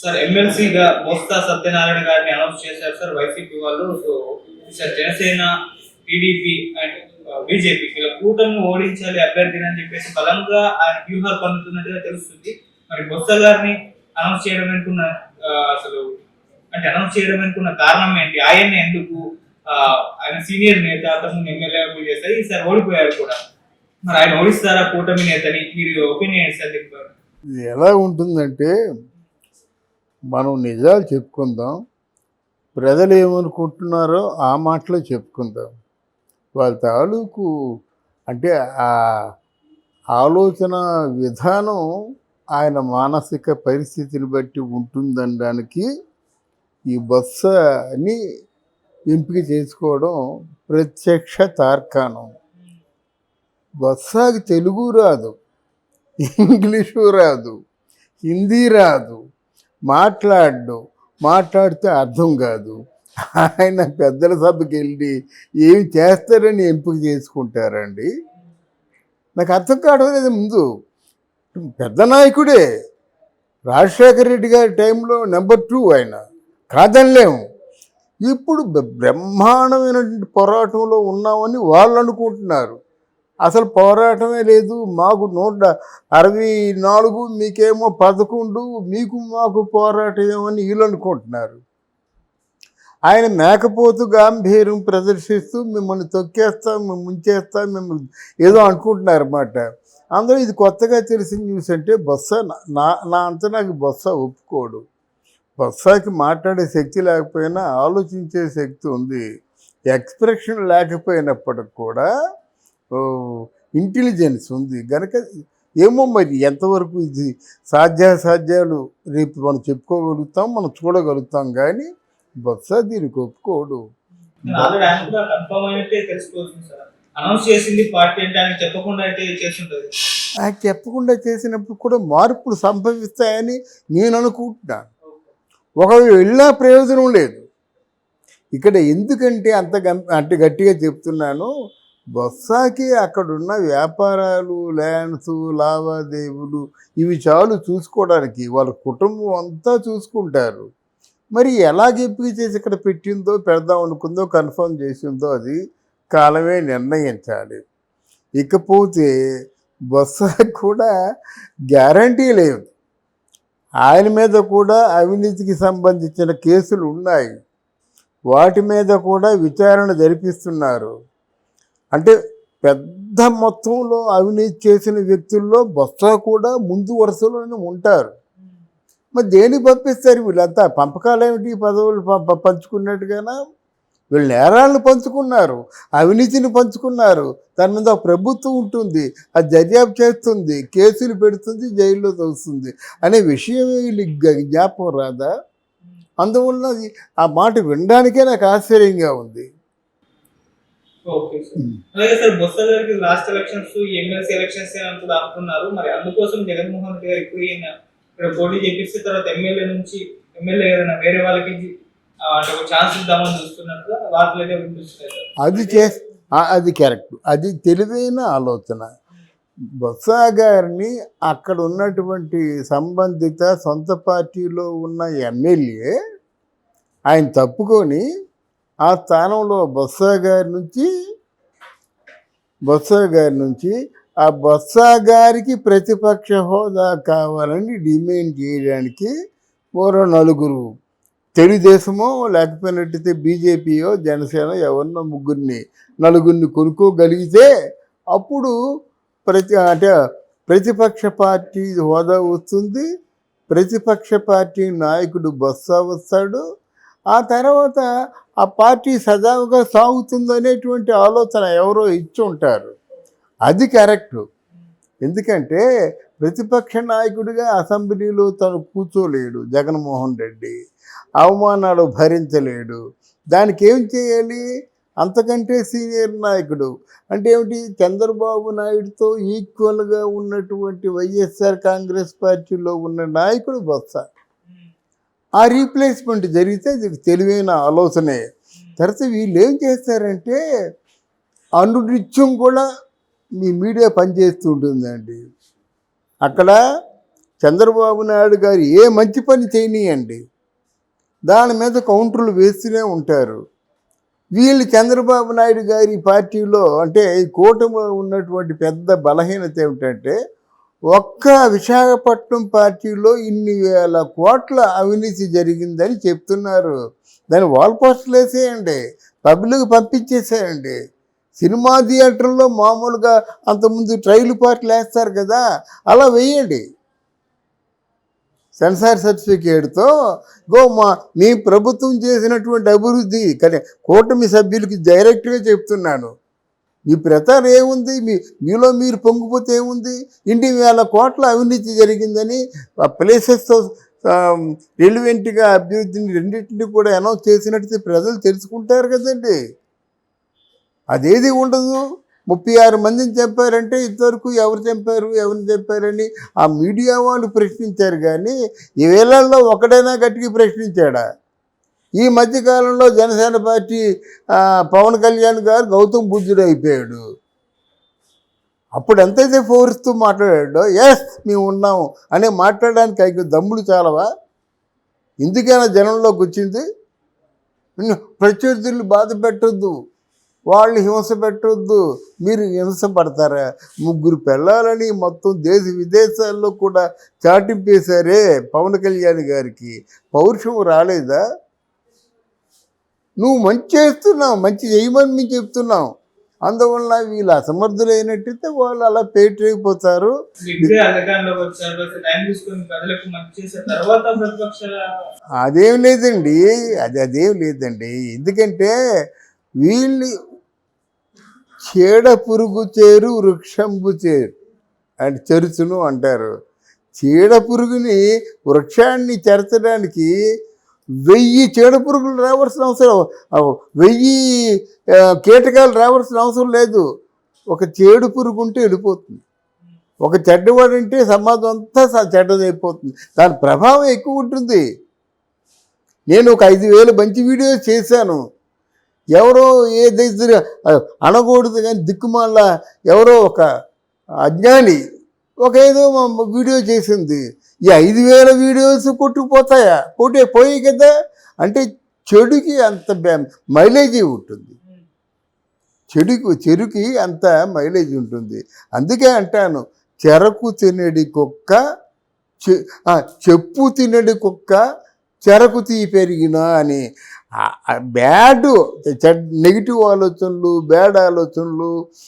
Sir ఎమ్మెల్సీగా బొత్స సత్యనారాయణ గారిని announce చేశారు సార్ వైసీపీ వాళ్ళు. So sir Janasena, TDP and BJP ఇలా కూటమి ఓడించాలి అభ్యర్థిని అని చెప్పేసి బలంగా ఆయన వ్యూహాలు పన్నుతున్నట్టుగా తెలుస్తుంది. మరి బొత్స గారిని అనౌన్స్ చేయడం అనుకున్న అసలు అంటే అనౌన్స్ చేయడం అనుకున్న కారణం ఏంటి? ఆయన ఎందుకు ఆయన సీనియర్ నేత, అతను ఎమ్మెల్యే చేస్తారు, ఈసారి ఓడిపోయారు కూడా. మరి ఆయన ఓడిస్తారా కూటమి నేతని? మీరు ఒపీనియన్ సార్ చెప్పారు. ఎలా ఉంటుందంటే మనం నిజాలు చెప్పుకుందాం, ప్రజలు ఏమనుకుంటున్నారో ఆ మాటలో చెప్పుకుందాం. వాళ్ళ తాలూకు అంటే ఆ ఆలోచన విధానం ఆయన మానసిక పరిస్థితిని బట్టి ఉంటుందనడానికి ఈ బొత్సని ఎంపిక చేసుకోవడం ప్రత్యక్ష తార్కాణం. బొత్సకి తెలుగు రాదు, ఇంగ్లీషు రాదు, హిందీ రాదు, మాట్లాడితే అర్థం కాదు. ఆయన పెద్దల సభకి వెళ్ళి ఏం చేస్తారని ఎంపిక చేసుకుంటారండి? నాకు అర్థం కావడం లేదు. ముందు పెద్ద నాయకుడే, రాజశేఖర రెడ్డి గారి టైంలో నెంబర్ 2 ఆయన, కాదనలేము. ఇప్పుడు బ్రహ్మాండమైనటువంటి పోరాటంలో ఉన్నామని వాళ్ళు అనుకుంటున్నారు. అసలు పోరాటమే లేదు, మాకు 164, మీకేమో 11, మీకు మాకు పోరాటం ఏమని వీళ్ళు అనుకుంటున్నారు. ఆయన మేకపోతు గాంభీర్యం ప్రదర్శిస్తూ మిమ్మల్ని తొక్కేస్తాం, మేము ముంచేస్తాం, మిమ్మల్ని ఏదో అనుకుంటున్నారు అన్నమాట. అందులో ఇది కొత్తగా తెలిసిన న్యూస్ అంటే బొత్స నా అంతా నాకు బొత్స ఒప్పుకోడు. బొత్సకి మాట్లాడే శక్తి లేకపోయినా ఆలోచించే శక్తి ఉంది. ఎక్స్ప్రెషన్ లేకపోయినప్పటికి కూడా ఇంటెలిజెన్స్ ఉంది కనుక ఏమో మరి ఎంతవరకు ఇది సాధ్యాసాధ్యాలు రేపు మనం చెప్పుకోగలుగుతాం, మనం చూడగలుగుతాం. కానీ బొత్స దీనికి ఒప్పుకోడు. చెప్పకుండా చేసినప్పుడు కూడా మార్పులు సంభవిస్తాయని నేను అనుకుంటున్నాను. ఒకవేళ వెళ్ళినా ప్రయోజనం లేదు ఇక్కడ. ఎందుకంటే అంత గట్టిగా చెప్తున్నాను, బొత్సకి అక్కడున్న వ్యాపారాలు, ల్యాండ్స్, లావాదేవీలు ఇవి చాలు చూసుకోవడానికి. వాళ్ళ కుటుంబం అంతా చూసుకుంటారు. మరి ఎలాగ ఎంపిక చేసి ఇక్కడ పెట్టిందో, పెడదాం అనుకుందో, కన్ఫర్మ్ చేసిందో అది కాలమే నిర్ణయించాలి. ఇకపోతే బొత్సకి కూడా గ్యారంటీ లేదు. ఆయన మీద కూడా అవినీతికి సంబంధించిన కేసులు ఉన్నాయి, వాటి మీద కూడా విచారణ జరిపిస్తున్నారు. అంటే పెద్ద మొత్తంలో అవినీతి చేసిన వ్యక్తుల్లో బొత్స కూడా ముందు వరుసలోనే ఉంటారు. మరి దేనికి పంపిస్తారు వీళ్ళంతా? పంపకాలు ఏమిటి? పదవులు పంచుకున్నట్టుగానా? వీళ్ళు నేరాలను పంచుకున్నారు, అవినీతిని పంచుకున్నారు. దాని మీద ప్రభుత్వం ఉంటుంది, అది దర్యాప్తు చేస్తుంది, కేసులు పెడుతుంది, జైల్లో తోస్తుంది అనే విషయం వీళ్ళు జ్ఞాపకం రాదా? అందువల్ల ఆ మాట వినడానికే నాకు ఆశ్చర్యంగా ఉంది. Okay sir. అలాగే సార్ బొత్స గారికి లాస్ట్ ఎలక్షన్స్ ఎమ్మెల్సీ ఎలక్షన్స్ కూడా అనుకున్నారు. మరి అందుకోసం జగన్మోహన్ రెడ్డి గారు ఇప్పుడు ఇక్కడ పోటీ చేపిస్తే తర్వాత ఎమ్మెల్యే ఏదైనా వేరే వాళ్ళకి అంటే ఒక ఛాన్స్ ఇద్దామని చూస్తున్నట్టుగా వార్తలు అయితే వినిపిస్తున్నాయి. అది కరెక్ట్, అది తెలివైన ఆలోచన. బొత్స గారిని అక్కడ ఉన్నటువంటి సంబంధిత సొంత పార్టీలో ఉన్న ఎమ్మెల్యే ఆయన తప్పుకొని ఆ స్థానంలో బొత్స గారి నుంచి ఆ బొత్స గారికి ప్రతిపక్ష హోదా కావాలని డిమాండ్ చేయడానికి మరో 4 తెలుగుదేశమో లేకపోయినట్టయితే బీజేపీయో జనసేన ఎవరినో 4 కొనుక్కోగలిగితే అప్పుడు ప్రతిపక్ష పార్టీ హోదా వస్తుంది, ప్రతిపక్ష పార్టీ నాయకుడు బొత్స వస్తాడు, ఆ తర్వాత ఆ పార్టీ సజావుగా సాగుతుంది అనేటువంటి ఆలోచన ఎవరో ఇచ్చి ఉంటారు. అది కరెక్టు. ఎందుకంటే ప్రతిపక్ష నాయకుడిగా అసెంబ్లీలో తను కూర్చోలేడు జగన్మోహన్ రెడ్డి, అవమానాలు భరించలేడు. దానికి ఏం చేయాలి? అంతకంటే సీనియర్ నాయకుడు అంటే ఏమిటి? చంద్రబాబు నాయుడుతో ఈక్వల్గా ఉన్నటువంటి వైఎస్ఆర్ కాంగ్రెస్ పార్టీలో ఉన్న నాయకుడు బొత్స. ఆ రీప్లేస్మెంట్ జరిగితే ఇది తెలివైన ఆలోచనే. తర్వాత వీళ్ళు ఏం చేస్తారంటే అనునిత్యం కూడా మీ మీడియా పనిచేస్తూ ఉంటుందండి. అక్కడ చంద్రబాబు నాయుడు గారు ఏ మంచి పని చేయనీయండి, దాని మీద కౌంటర్లు వేస్తూనే ఉంటారు. వీళ్ళు చంద్రబాబు నాయుడు గారి పార్టీలో అంటే ఈ కూటమిలో ఉన్నటువంటి పెద్ద బలహీనత ఏమిటంటే, ఒక్క విశాఖపట్నం పార్టీలో ఇన్ని వేల కోట్ల అవినీతి జరిగిందని చెప్తున్నారు. దాన్ని వాల్ పోస్టర్లు వేసేయండి, పబ్లిక్ పంపించేసేయండి. సినిమా థియేటర్లో మామూలుగా అంతకుముందు ట్రైల్ పార్టీలు వేస్తారు కదా, అలా వేయండి. సెన్సార్ సర్టిఫికేట్తో మీ ప్రభుత్వం చేసినటువంటి అభివృద్ధి కానీ కూటమి సభ్యులకి డైరెక్ట్గా చెప్తున్నాను. మీ ప్రచారం ఏముంది, మీలో మీరు పొంగిపోతే ఏముంది? ఇన్ని వేల కోట్ల అవినీతి జరిగిందని ఆ ప్లేసెస్తో రిలివెంట్గా అభివృద్ధిని రెండింటిని కూడా అనౌన్స్ చేసినట్టు ప్రజలు తెలుసుకుంటారు కదండి. అదేది ఉండదు. 36 మందిని చంపారంటే ఇంతవరకు ఎవరిని చంపారని ఆ మీడియా వాళ్ళు ప్రశ్నించారు. కానీ ఈ వేళల్లో ఒకడైనా గట్టిగా ప్రశ్నించాడా? ఈ మధ్యకాలంలో జనసేన పార్టీ పవన్ కళ్యాణ్ గారు గౌతమ్ బుద్ధుడు అయిపోయాడు. అప్పుడు ఎంతైతే ఫోర్స్తూ మాట్లాడాడో ఎస్ మేము ఉన్నాము అని మాట్లాడడానికి అయిన దమ్ముడు చాలవా? ఎందుకైనా జనంలోకి వచ్చింది? ప్రత్యర్థులు బాధ పెట్టొద్దు, వాళ్ళు హింస పెట్టొద్దు. మీరు హింస పడతారా? 3 పిల్లలని మొత్తం దేశ విదేశాల్లో కూడా చాటింపేశారే పవన్ కళ్యాణ్ గారికి. పౌరుషం రాలేదా? నువ్వు మంచి చేస్తున్నావు, మంచి చేయమని మేము చెప్తున్నావు. అందువల్ల వీళ్ళు అసమర్థులైనట్టయితే వాళ్ళు అలా పేటరైపోతారు. అధికారంలోకి వచ్చారు, టైం తీసుకొని ప్రజలకు మంచి చేసే తర్వాత ప్రతిపక్షాల అదేం లేదండి, అదేం లేదండి. ఎందుకంటే వీళ్ళు చీడ పురుగు చేరు వృక్షంబు చేరు అంటే చెరుచును అంటారు. చీడ పురుగుని వృక్షాన్ని చెరచడానికి 1000 చీడ పురుగులు రావాల్సిన అవసరం, 1000 కీటకాలు రావాల్సిన అవసరం లేదు. ఒక చేడు పురుగు ఉంటే వెళ్ళిపోతుంది. ఒక చెడ్డవాడంటే సమాజం అంతా చెడ్డదైపోతుంది. దాని ప్రభావం ఎక్కువ ఉంటుంది. నేను ఒక 5000 మంచి వీడియోస్ చేశాను. ఎవరో ఏ దగ్గర అనకూడదు కానీ దిక్కుమాల ఎవరో ఒక అజ్ఞాని ఒక ఏదో వీడియో చేసింది. ఈ 5000 వీడియోస్ కొట్టుకుపోతాయా? పోయి కదా. అంటే చెడుకి అంత మైలేజీ ఉంటుంది, చెరుకి అంత మైలేజ్ ఉంటుంది. అందుకే అంటాను, చెరకు తినడి కుక్క చెప్పు తినడి కుక్క చెరకు తీ పెరిగినా అని. బ్యాడ్ నెగిటివ్ ఆలోచనలు, బ్యాడ్ ఆలోచనలు,